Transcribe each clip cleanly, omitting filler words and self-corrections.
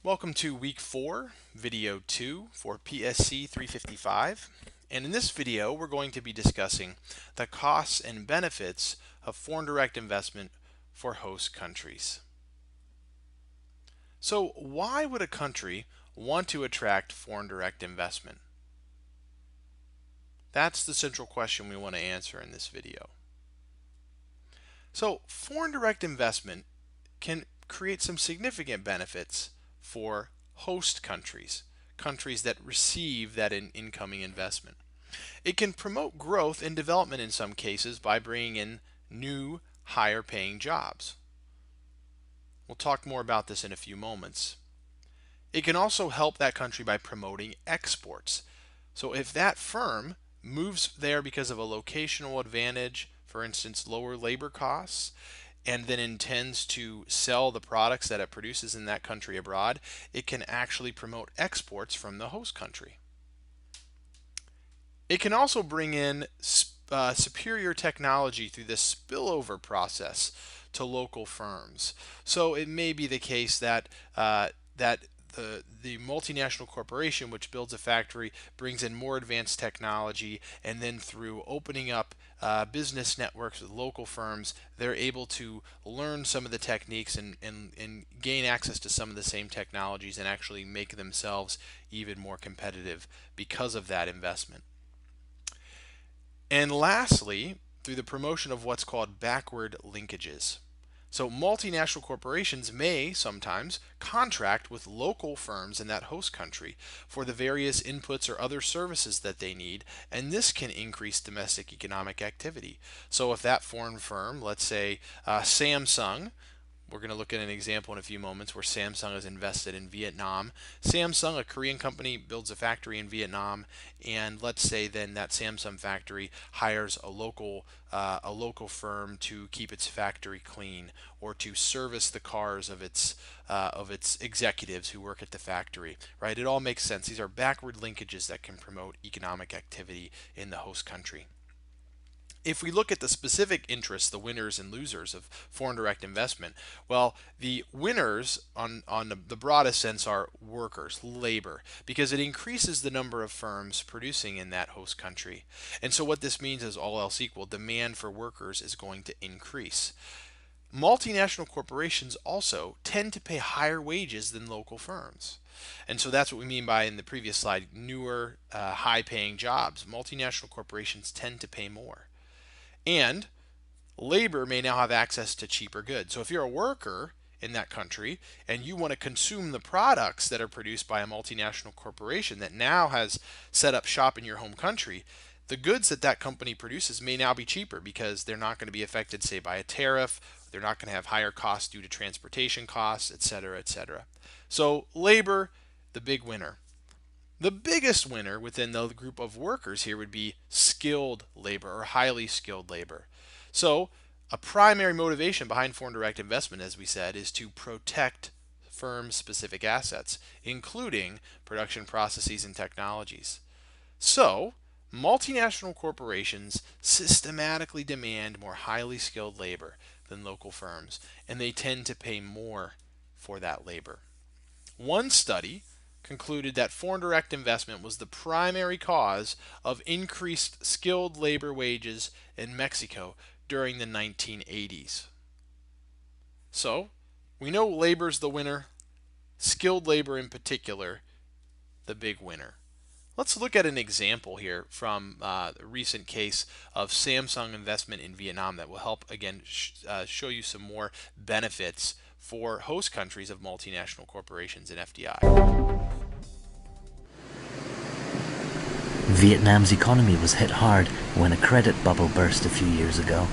Welcome to week 4, video 2 for PSC 355. And in this video, we're going to be discussing the costs and benefits of foreign direct investment for host countries. So why would a country want to attract foreign direct investment? That's the central question we want to answer in this video. So foreign direct investment can create some significant benefits for host countries, countries that receive that incoming investment. It can promote growth and development in some cases by bringing in new, higher paying jobs. We'll talk more about this in a few moments. It can also help that country by promoting exports. So if that firm moves there because of a locational advantage, for instance, lower labor costs, and then intends to sell the products that it produces in that country abroad, it can actually promote exports from the host country. It can also bring in superior technology through this spillover process to local firms. So it may be the case that the multinational corporation which builds a factory brings in more advanced technology, and then through opening up business networks with local firms, they're able to learn some of the techniques and gain access to some of the same technologies and actually make themselves even more competitive because of that investment. And lastly, through the promotion of what's called backward linkages. So multinational corporations may sometimes contract with local firms in that host country for the various inputs or other services that they need, and this can increase domestic economic activity. So if that foreign firm, let's say Samsung, we're going to look at an example in a few moments where Samsung is invested in Vietnam. Samsung, a Korean company, builds a factory in Vietnam, and let's say then that Samsung factory hires a local firm to keep its factory clean or to service the cars of its executives who work at the factory. Right? It all makes sense. These are backward linkages that can promote economic activity in the host country. If we look at the specific interests, the winners and losers of foreign direct investment, well, the winners on the broadest sense are workers, labor, because it increases the number of firms producing in that host country. And so what this means is, all else equal, demand for workers is going to increase. Multinational corporations also tend to pay higher wages than local firms. And so that's what we mean by, in the previous slide, newer, high-paying jobs. Multinational corporations tend to pay more. And labor may now have access to cheaper goods. So if you're a worker in that country and you want to consume the products that are produced by a multinational corporation that now has set up shop in your home country, the goods that that company produces may now be cheaper because they're not going to be affected, say, by a tariff. They're not going to have higher costs due to transportation costs, etc., etc. So labor, the big winner. The biggest winner within the group of workers here would be skilled labor or highly skilled labor. So a primary motivation behind foreign direct investment, as we said, is to protect firm-specific assets, including production processes and technologies. So multinational corporations systematically demand more highly skilled labor than local firms, and they tend to pay more for that labor. One study concluded that foreign direct investment was the primary cause of increased skilled labor wages in Mexico during the 1980s. So, we know labor's the winner, skilled labor in particular, the big winner. Let's look at an example here from a recent case of Samsung investment in Vietnam that will help, again, show you some more benefits for host countries of multinational corporations and FDI. Vietnam's economy was hit hard when a credit bubble burst a few years ago.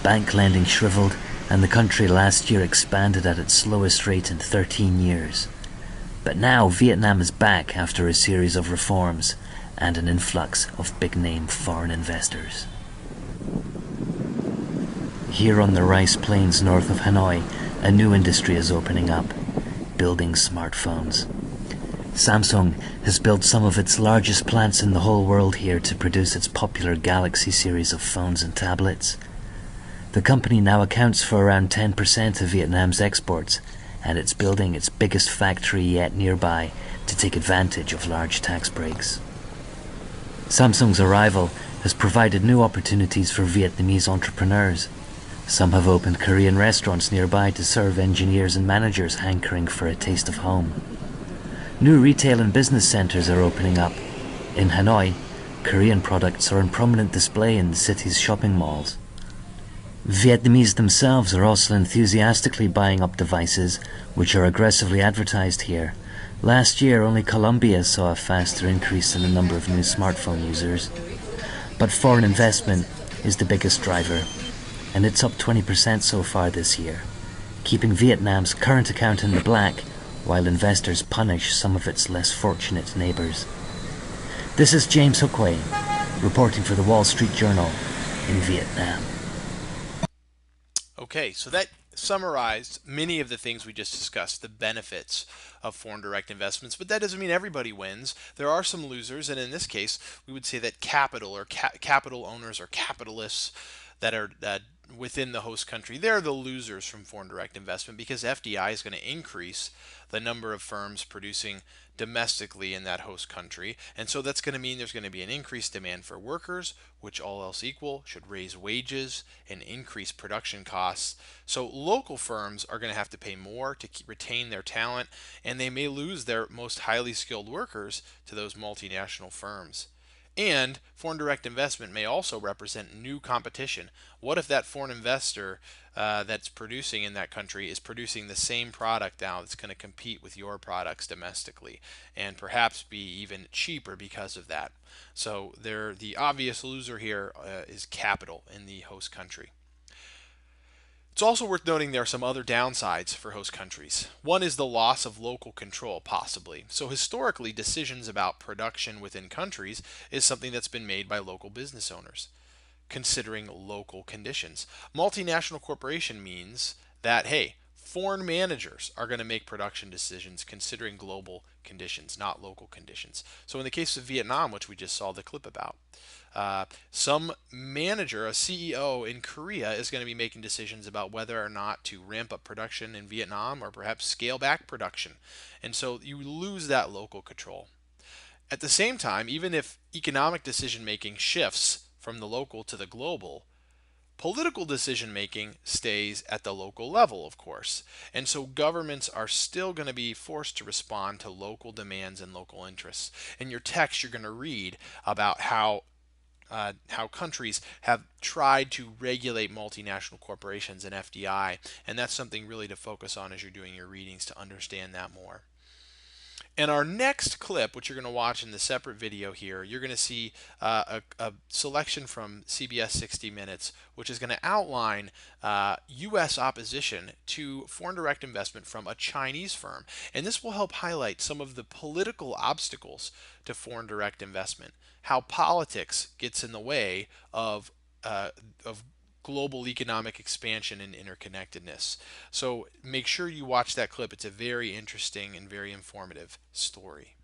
Bank lending shriveled, and the country last year expanded at its slowest rate in 13 years. But now Vietnam is back after a series of reforms and an influx of big-name foreign investors. Here on the rice plains north of Hanoi, a new industry is opening up: building smartphones. Samsung has built some of its largest plants in the whole world here to produce its popular Galaxy series of phones and tablets. The company now accounts for around 10% of Vietnam's exports and it's building its biggest factory yet nearby to take advantage of large tax breaks. Samsung's arrival has provided new opportunities for Vietnamese entrepreneurs. Some have opened Korean restaurants nearby to serve engineers and managers hankering for a taste of home. New retail and business centres are opening up. In Hanoi, Korean products are on prominent display in the city's shopping malls. Vietnamese themselves are also enthusiastically buying up devices which are aggressively advertised here. Last year, only Colombia saw a faster increase in the number of new smartphone users. But foreign investment is the biggest driver, and it's up 20% so far this year, keeping Vietnam's current account in the black while investors punish some of its less fortunate neighbours. This is James Hookway, reporting for the Wall Street Journal in Vietnam. Okay, so that summarized many of the things we just discussed, the benefits of foreign direct investments, but that doesn't mean everybody wins. There are some losers, and in this case, we would say that capital or capital owners or capitalists that are within the host country, they're the losers from foreign direct investment because FDI is going to increase the number of firms producing domestically in that host country. And so that's going to mean there's going to be an increased demand for workers, which all else equal should raise wages and increase production costs. So local firms are going to have to pay more to retain their talent, and they may lose their most highly skilled workers to those multinational firms. And foreign direct investment may also represent new competition. What if that foreign investor that's producing in that country is producing the same product now that's going to compete with your products domestically and perhaps be even cheaper because of that? So the obvious loser here is capital in the host country. It's also worth noting there are some other downsides for host countries. One is the loss of local control, possibly. So historically, decisions about production within countries is something that's been made by local business owners, considering local conditions. Multinational corporation means that, hey, foreign managers are going to make production decisions considering global conditions, not local conditions. So in the case of Vietnam, which we just saw the clip about, some manager, a CEO in Korea, is going to be making decisions about whether or not to ramp up production in Vietnam or perhaps scale back production. And so you lose that local control. At the same time, even if economic decision making shifts from the local to the global, political decision making stays at the local level, of course. And so governments are still going to be forced to respond to local demands and local interests. In your text, you're going to read about how countries have tried to regulate multinational corporations and FDI, and that's something really to focus on as you're doing your readings to understand that more. In our next clip, which you're going to watch in the separate video here, you're going to see a selection from CBS 60 Minutes, which is going to outline U.S. opposition to foreign direct investment from a Chinese firm. And this will help highlight some of the political obstacles to foreign direct investment, how politics gets in the way of global economic expansion and interconnectedness. So make sure you watch that clip. It's a very interesting and very informative story.